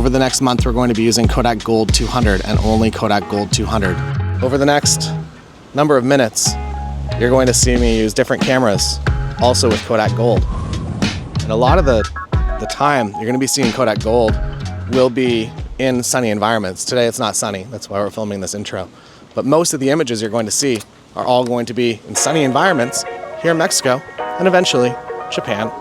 Over the next month, we're going to be using Kodak Gold 200 and only Kodak Gold 200. Over the next number of minutes, you're going to see me use different cameras, also with Kodak Gold. And a lot of the time you're going to be seeing Kodak Gold will be in sunny environments. Today it's not sunny, that's why we're filming this intro. But most of the images you're going to see are all going to be in sunny environments here in Mexico and eventually Japan.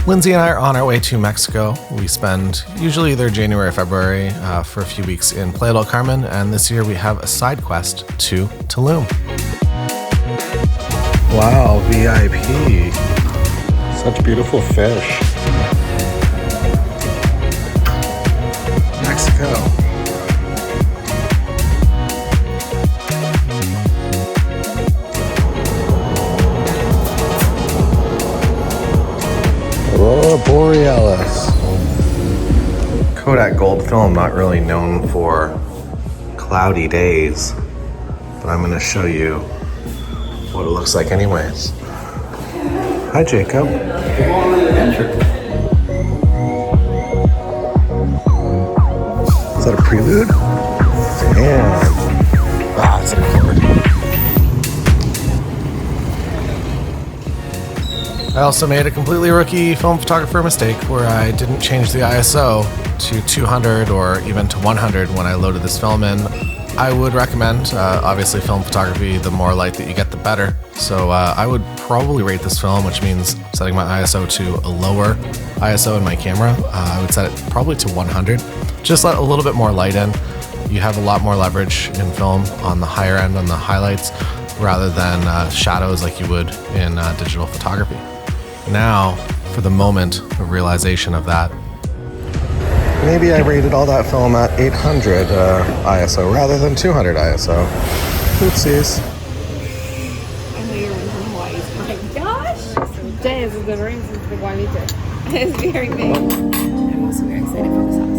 Lindsay and I are on our way to Mexico. We spend usually either January or February for a few weeks in Playa del Carmen, and this year we have a side quest to Tulum. Wow, VIP. Such beautiful fish. Mexico. Aurora Borealis. Kodak Gold film, not really known for cloudy days, but I'm going to show you what it looks like anyways. Hi, Jacob. Is that a prelude? Damn. Ah, it's a chord. I also made a completely rookie film photographer mistake where I didn't change the ISO to 200 or even to 100 when I loaded this film in. I would recommend, obviously film photography, the more light that you get, the better. So I would probably rate this film, which means setting my ISO to a lower ISO in my camera. I would set it probably to 100. Just let a little bit more light in. You have a lot more leverage in film on the higher end on the highlights rather than shadows like you would in digital photography. Now, for the moment of realization of that. Maybe I rated all that film at 800 ISO rather than 200 ISO. Oopsies. I know you're in Hawaii. My gosh! So Jay is the rings is the Guanito. It's very big. I'm also very excited for this house.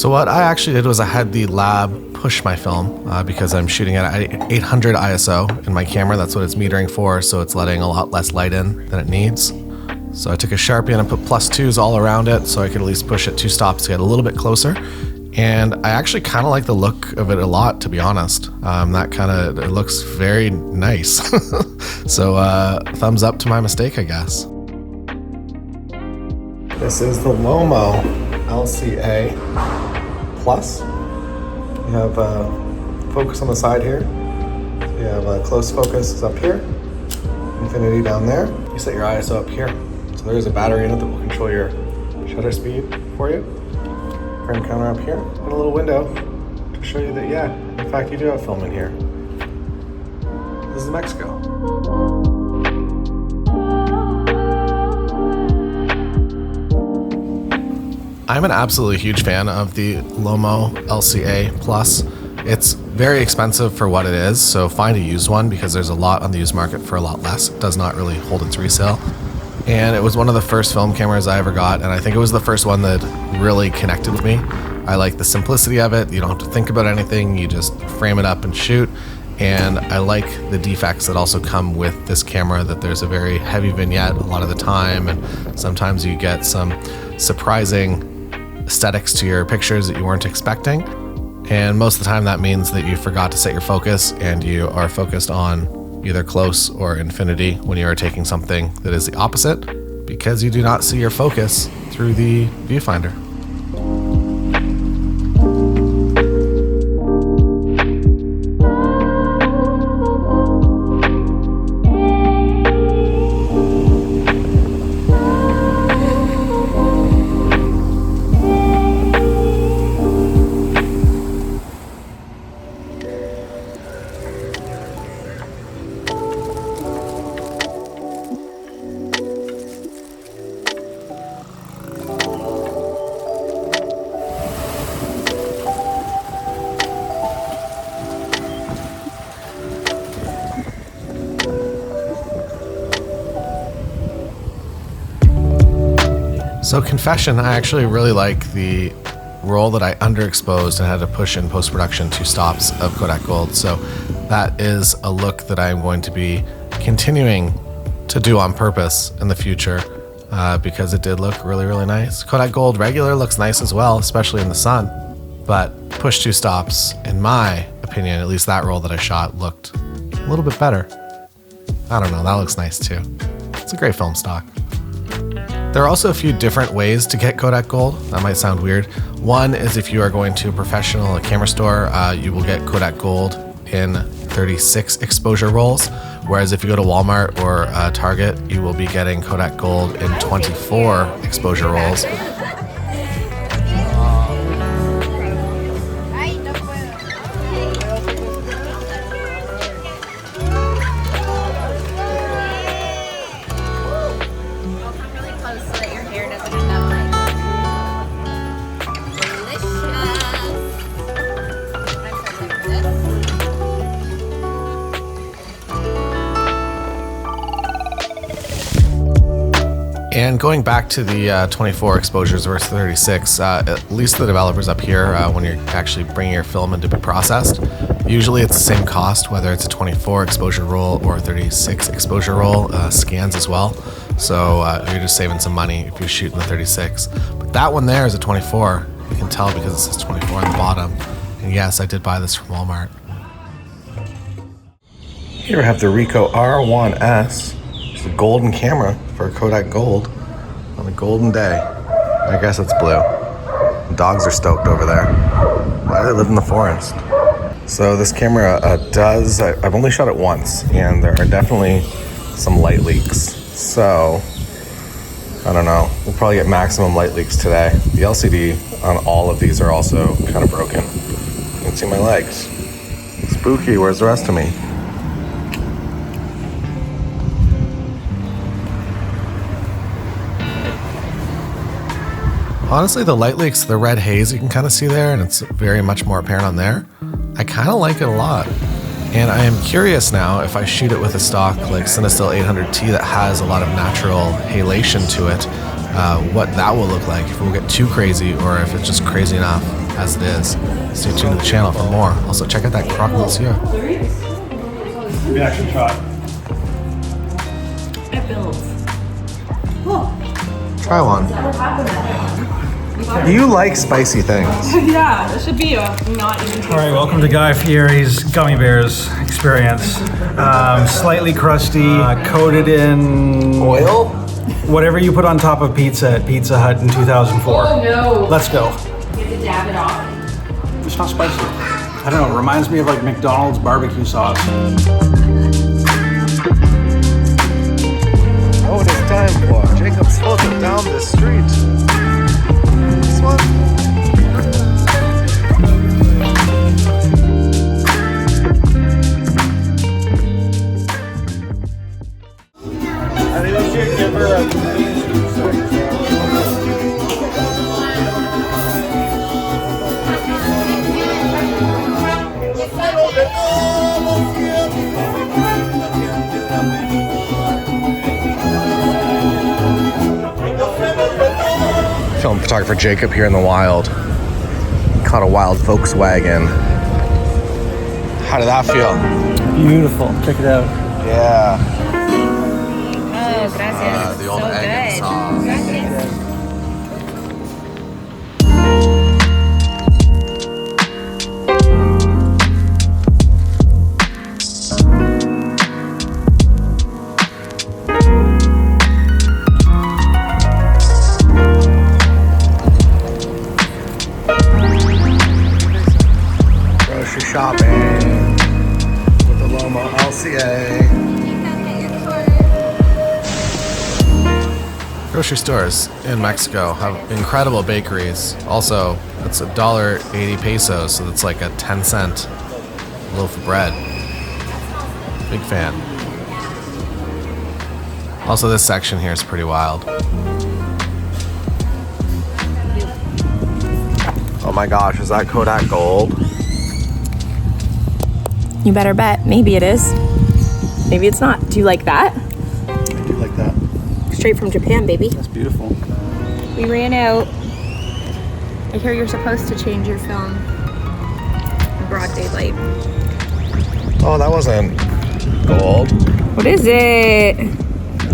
So what I actually did was I had the lab push my film because I'm shooting at 800 ISO in my camera. That's what it's metering for, so it's letting a lot less light in than it needs. So I took a Sharpie and I put +2s all around it so I could at least push it 2 stops to get a little bit closer. And I actually kind of like the look of it a lot, to be honest. It looks very nice. So thumbs up to my mistake, I guess. This is the Lomo LCA Plus. You have focus on the side here. So you have close focus is up here, infinity down there. You set your ISO up here. So there's a battery in it that will control your shutter speed for you. Frame counter up here, and a little window to show you that, yeah, in fact, you do have film in here. This is Mexico. I'm an absolutely huge fan of the Lomo LCA Plus. It's very expensive for what it is, so find a used one because there's a lot on the used market for a lot less. It does not really hold its resale. And it was one of the first film cameras I ever got, and I think it was the first one that really connected with me. I like the simplicity of it. You don't have to think about anything. You just frame it up and shoot. And I like the defects that also come with this camera, that there's a very heavy vignette a lot of the time, and sometimes you get some surprising aesthetics to your pictures that you weren't expecting. And most of the time that means that you forgot to set your focus and you are focused on either close or infinity when you are taking something that is the opposite, because you do not see your focus through the viewfinder. So confession, I actually really like the roll that I underexposed and had to push in post-production 2 stops of Kodak Gold. So that is a look that I'm going to be continuing to do on purpose in the future because it did look really, really nice. Kodak Gold regular looks nice as well, especially in the sun, but push 2 stops, in my opinion, at least that roll that I shot looked a little bit better. I don't know, that looks nice too. It's a great film stock. There are also a few different ways to get Kodak Gold. That might sound weird. One is if you are going to a professional camera store, you will get Kodak Gold in 36 exposure rolls. Whereas if you go to Walmart or Target, you will be getting Kodak Gold in 24 exposure rolls. And going back to the 24 exposures versus 36, at least the developers up here, when you're actually bringing your film in to be processed, usually it's the same cost, whether it's a 24 exposure roll or a 36 exposure roll, scans as well. So you're just saving some money if you're shooting the 36. But that one there is a 24. You can tell because it says 24 on the bottom. And yes, I did buy this from Walmart. Here I have the Ricoh R1S. It's a golden camera for Kodak Gold on a golden day. I guess it's blue. The dogs are stoked over there. Why do they live in the forest? So this camera I've only shot it once, and there are definitely some light leaks. So, I don't know. We'll probably get maximum light leaks today. The LCD on all of these are also kind of broken. You can see my legs. Spooky, where's the rest of me? Honestly, the light leaks, the red haze you can kind of see there, and it's very much more apparent on there. I kind of like it a lot. And I am curious now if I shoot it with a stock like Cinestill 800T that has a lot of natural halation to it, what that will look like, if it will get too crazy or if it's just crazy enough as it is. Stay tuned to the channel for more. Also, check out that Kodak LCA. Reaction shot. It builds. Try one. You like spicy things. Yeah, this should be a not even. All right, welcome to Guy Fieri's Gummy Bears experience. Slightly crusty, coated in Oil? whatever you put on top of pizza at Pizza Hut in 2004. Oh no. Let's go. You have to dab it off. It's not spicy. I don't know, it reminds me of like McDonald's barbecue sauce. Oh, it is time for Jacob's photo down the street. This one? I didn't give her a... Film photographer Jacob here in the wild. Caught a wild Volkswagen. How did that feel? Beautiful. Check it out. Yeah. Oh, gracias. The old So egg and good. sauce. Gracias. Grocery shopping with the Lomo LCA. Grocery stores in Mexico have incredible bakeries. Also, it's $1.80 pesos, so that's like a 10-cent loaf of bread. Big fan. Also, this section here is pretty wild. Oh my gosh, is that Kodak Gold? You better bet. Maybe it is. Maybe it's not. Do you like that? I do like that. Straight from Japan, baby. That's beautiful. We ran out. I hear you're supposed to change your film in broad daylight. Oh, that wasn't gold. What is it?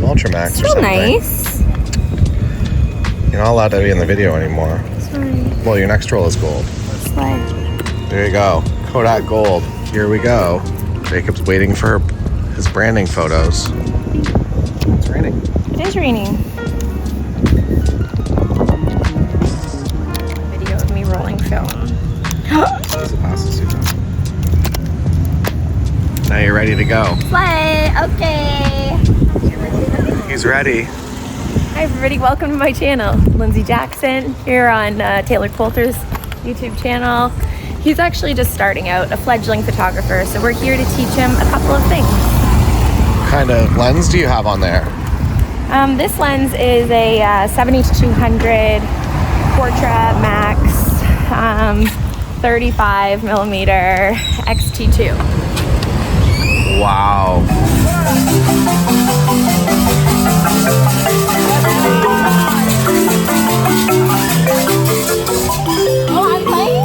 Ultramax or So something. nice. You're not allowed to be in the video anymore. Sorry. Well, your next roll is gold. Slide. There you go. Kodak Gold. Here we go. Jacob's waiting for his branding photos. It's raining. It is raining. Video of me rolling film. There's a pasta soup. Now you're ready to go. Play. Okay. He's ready. Hi everybody, welcome to my channel. Lindsay Jackson here on Taylor Coulter's YouTube channel. He's actually just starting out, a fledgling photographer, so we're here to teach him a couple of things. What kind of lens do you have on there? This lens is a 70-200 Portra Max 35 millimeter XT2. Wow. Oh, I'm playing?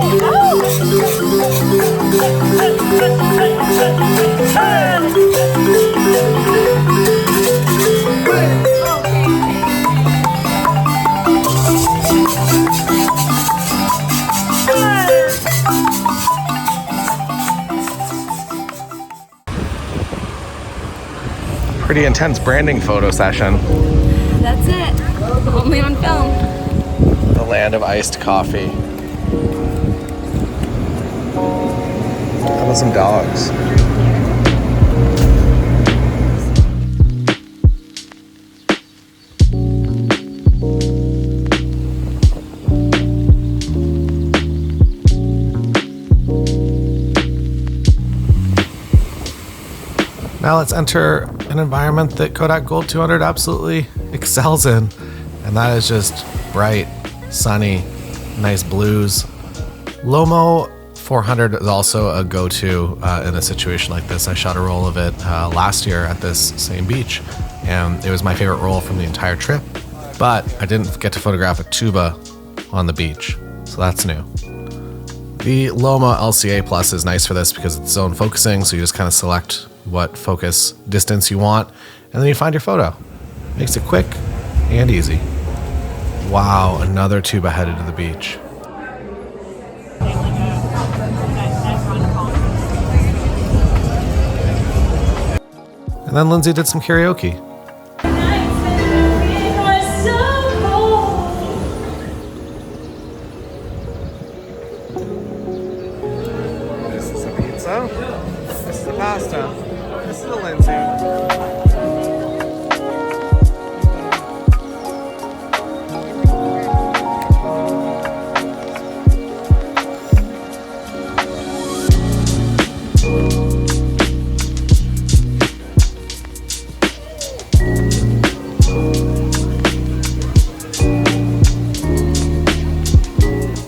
Pretty intense branding photo session. That's it. Only on film. The land of iced coffee. How about some dogs? Now let's enter an environment that Kodak Gold 200 absolutely excels in, and that is just bright, sunny, nice blues. Lomo 400 is also a go-to in a situation like this. I shot a roll of it last year at this same beach, and it was my favorite roll from the entire trip, but I didn't get to photograph a tuba on the beach, so that's new. The Lomo LCA Plus is nice for this because it's zone focusing, so you just kind of select what focus distance you want, and then you find your photo. Makes it quick and easy. Wow, another tuba headed to the beach. And then Lindsay did some karaoke. This is a pizza. This is the pasta. This is the Lindsay.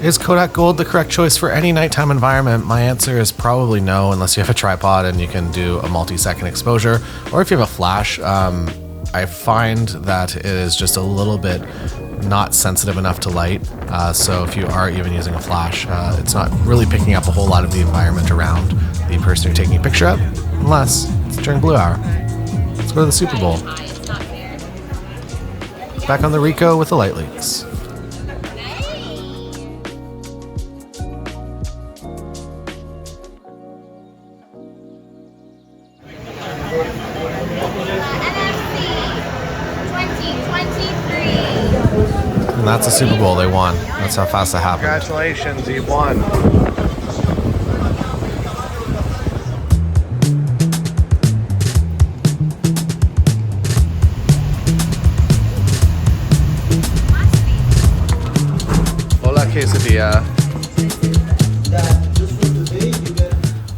Is Kodak Gold the correct choice for any nighttime environment? My answer is probably no, unless you have a tripod and you can do a multi-second exposure, or if you have a flash. I find that it is just a little bit not sensitive enough to light, so if you are even using a flash, it's not really picking up a whole lot of the environment around the person you're taking a picture of, unless it's during blue hour. Let's go to the Super Bowl. Back on the Rico with the light leaks. And that's the Super Bowl, they won. That's how fast that happened. Congratulations, you won. Hola quesadilla.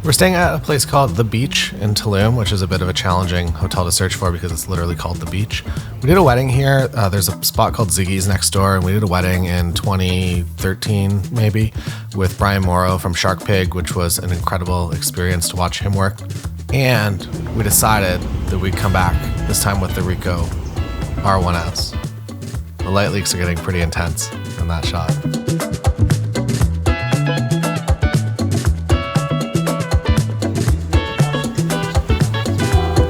We're staying at a place called The Beach in Tulum, which is a bit of a challenging hotel to search for because it's literally called The Beach. We did a wedding here. There's a spot called Ziggy's next door, and we did a wedding in 2013, maybe, with Brian Morrow from Shark Pig, which was an incredible experience to watch him work. And we decided that we'd come back, this time with the Ricoh R1S. The light leaks are getting pretty intense in that shot.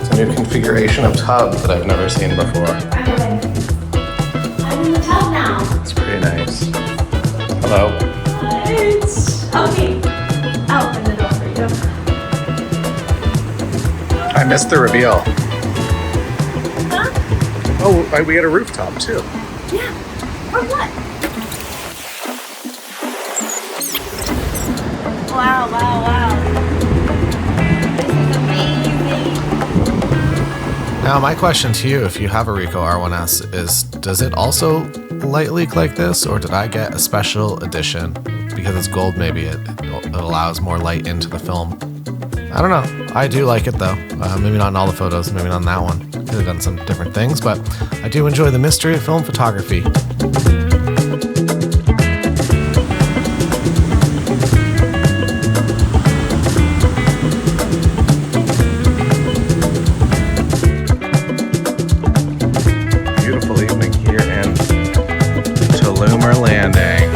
It's a new configuration of tub that I've never seen before. I'm in the tub now. It's pretty nice. Hello. Okay. I'll open the door for you. I missed the reveal. Huh? Oh, we had a rooftop too. Yeah. For what? Wow, wow, wow. This is amazing. Now, my question to you, if you have a Ricoh R1S, is does it also light leak like this, or did I get a special edition? Because it's gold, maybe it allows more light into the film. I don't know. I do like it though. Maybe not in all the photos, maybe not in that one. Could have done some different things, but I do enjoy the mystery of film photography. Beautiful evening here in Tulum Landing.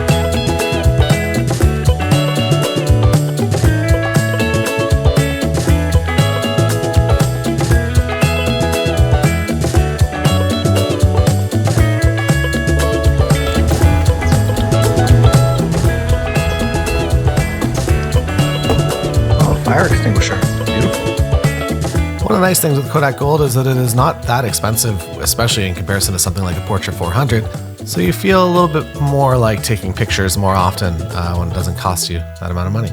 Fire extinguisher. Beautiful. One of the nice things with Kodak Gold is that it is not that expensive, especially in comparison to something like a Portrait 400. So you feel a little bit more like taking pictures more often when it doesn't cost you that amount of money.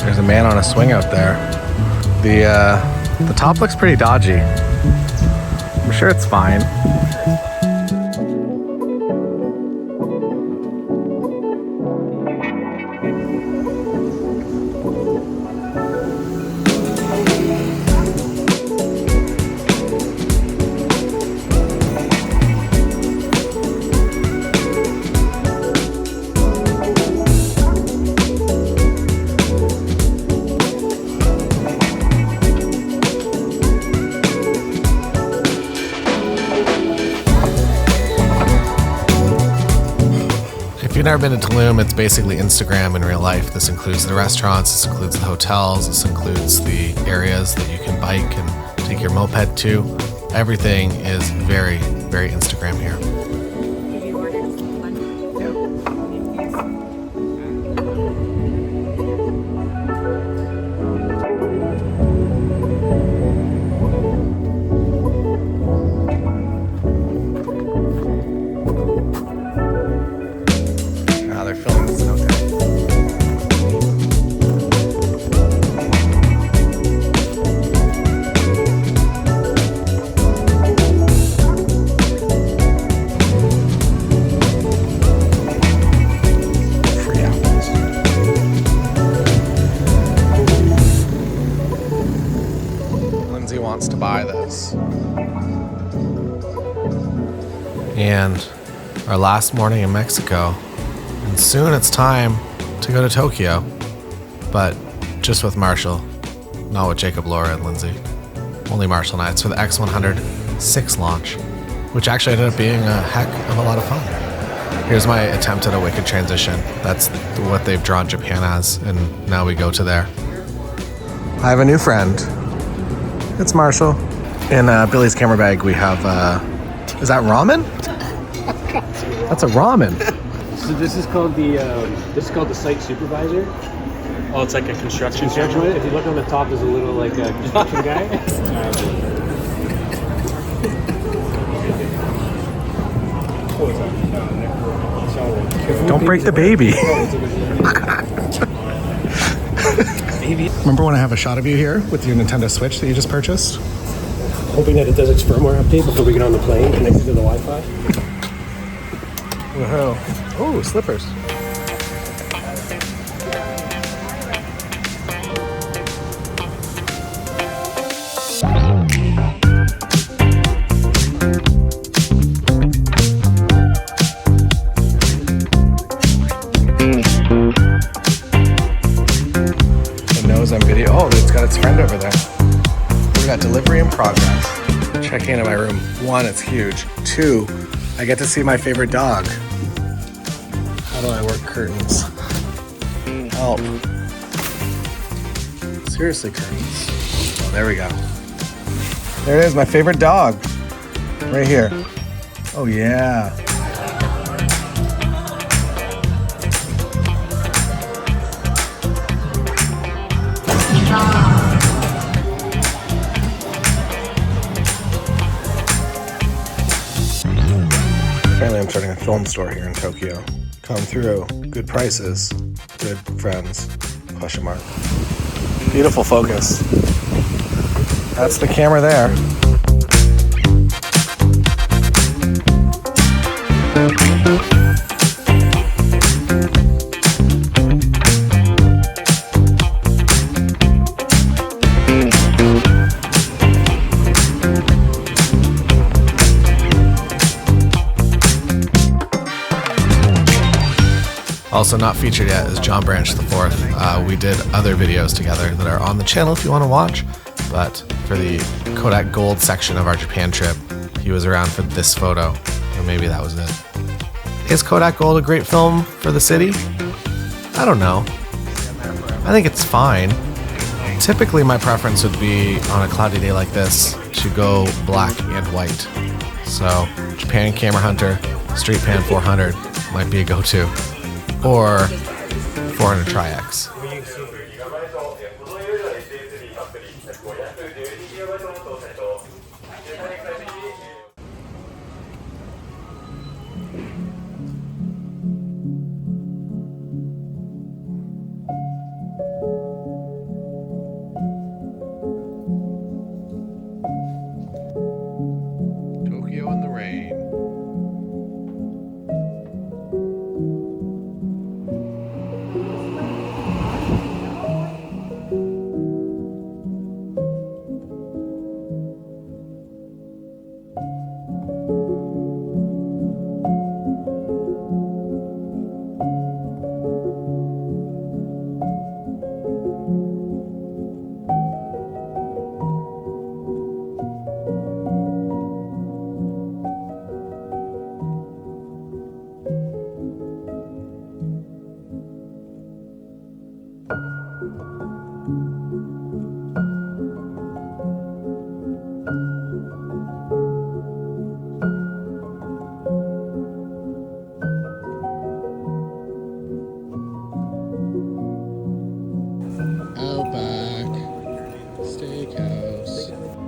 There's a man on a swing out there. The top looks pretty dodgy. I'm sure it's fine. If you've never been to Tulum, it's basically Instagram in real life. This includes the restaurants, this includes the hotels, this includes the areas that you can bike and take your moped to. Everything is very, very Instagram here. They're filming this out there. Free apples. Lindsay wants to buy this. And our last morning in Mexico. And soon it's time to go to Tokyo, but just with Marshall, not with Jacob, Laura, and Lindsay. Only Marshall and I. It's for the X100 launch, which actually ended up being a heck of a lot of fun. Here's my attempt at a wicked transition. That's what they've drawn Japan as, and now we go to there. I have a new friend. It's Marshall. In Billy's camera bag, we have, is that ramen? That's a ramen. So this is called the site supervisor. Oh, it's like a construction one. If you look on the top, there's a little like construction guy. Don't break the baby. Remember when I have a shot of you here with your Nintendo Switch that you just purchased? Hoping that it does its firmware update before we get on the plane, connected to the Wi-Fi. Whoa. Oh, slippers. It knows I'm video. Oh, it's got its friend over there. we got delivery in progress. Checking into my room. 1, it's huge. 2, I get to see my favorite dog. How do I work curtains? Help. Seriously, curtains. Oh, there we go. There it is, my favorite dog. Right here. Oh, yeah. Apparently I'm starting a film store here in Tokyo. Come through, good prices, good friends, question mark. Beautiful focus. That's the camera there. Also not featured yet is John Branch IV. We did other videos together that are on the channel if you want to watch, but for the Kodak Gold section of our Japan trip, he was around for this photo, or maybe that was it. Is Kodak Gold a great film for the city? I don't know. I think it's fine. Typically my preference would be on a cloudy day like this to go black and white. So Japan Camera Hunter, Street Pan 400 might be a go-to. Or 400 Tri-X. Tokyo in the rain.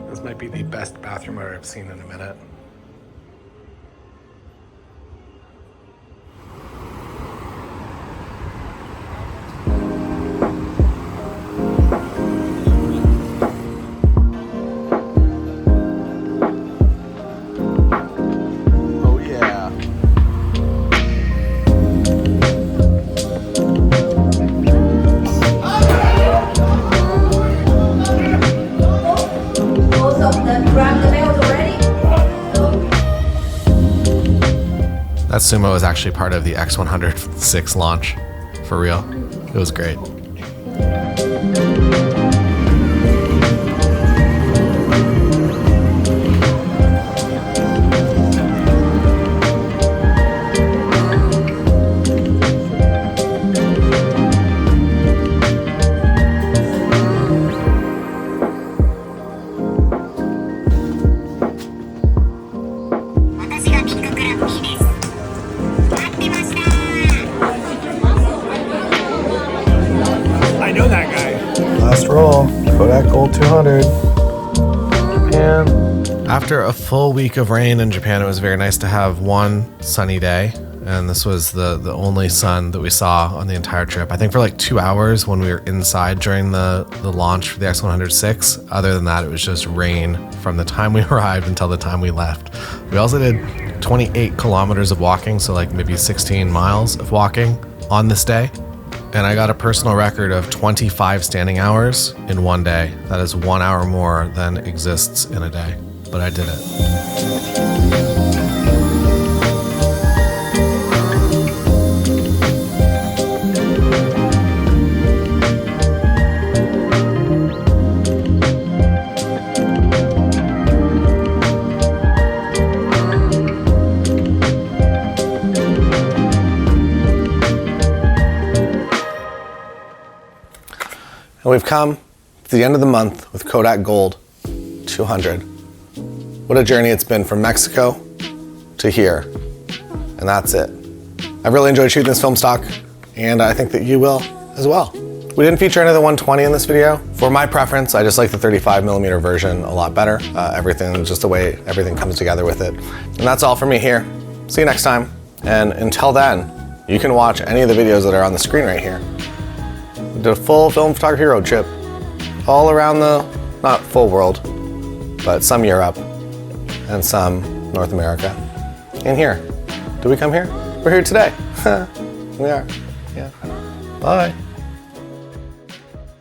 This might be the best bathroom I've seen in a minute. Oh yeah. That sumo was actually part of the X106 launch, for real. It was great. Last roll, Kodak Gold 200. Japan. After a full week of rain in Japan, it was very nice to have one sunny day. And this was the only sun that we saw on the entire trip. I think for like 2 hours when we were inside during the launch for the X106. Other than that, it was just rain from the time we arrived until the time we left. We also did 28 kilometers of walking, so like maybe 16 miles of walking on this day. And I got a personal record of 25 standing hours in one day. That is 1 hour more than exists in a day, but I did it. And we've come to the end of the month with Kodak Gold 200. What a journey it's been from Mexico to here. And that's it. I've really enjoyed shooting this film stock, and I think that you will as well. We didn't feature any of the 120 in this video. For my preference, I just like the 35mm version a lot better. Everything, just the way everything comes together with it. And that's all for me here. See you next time. And until then, you can watch any of the videos that are on the screen right here. We did a full film photography road trip all around the, not full world, but some Europe and some North America. And here. Did we come here? We're here today. We are. Yeah. Bye.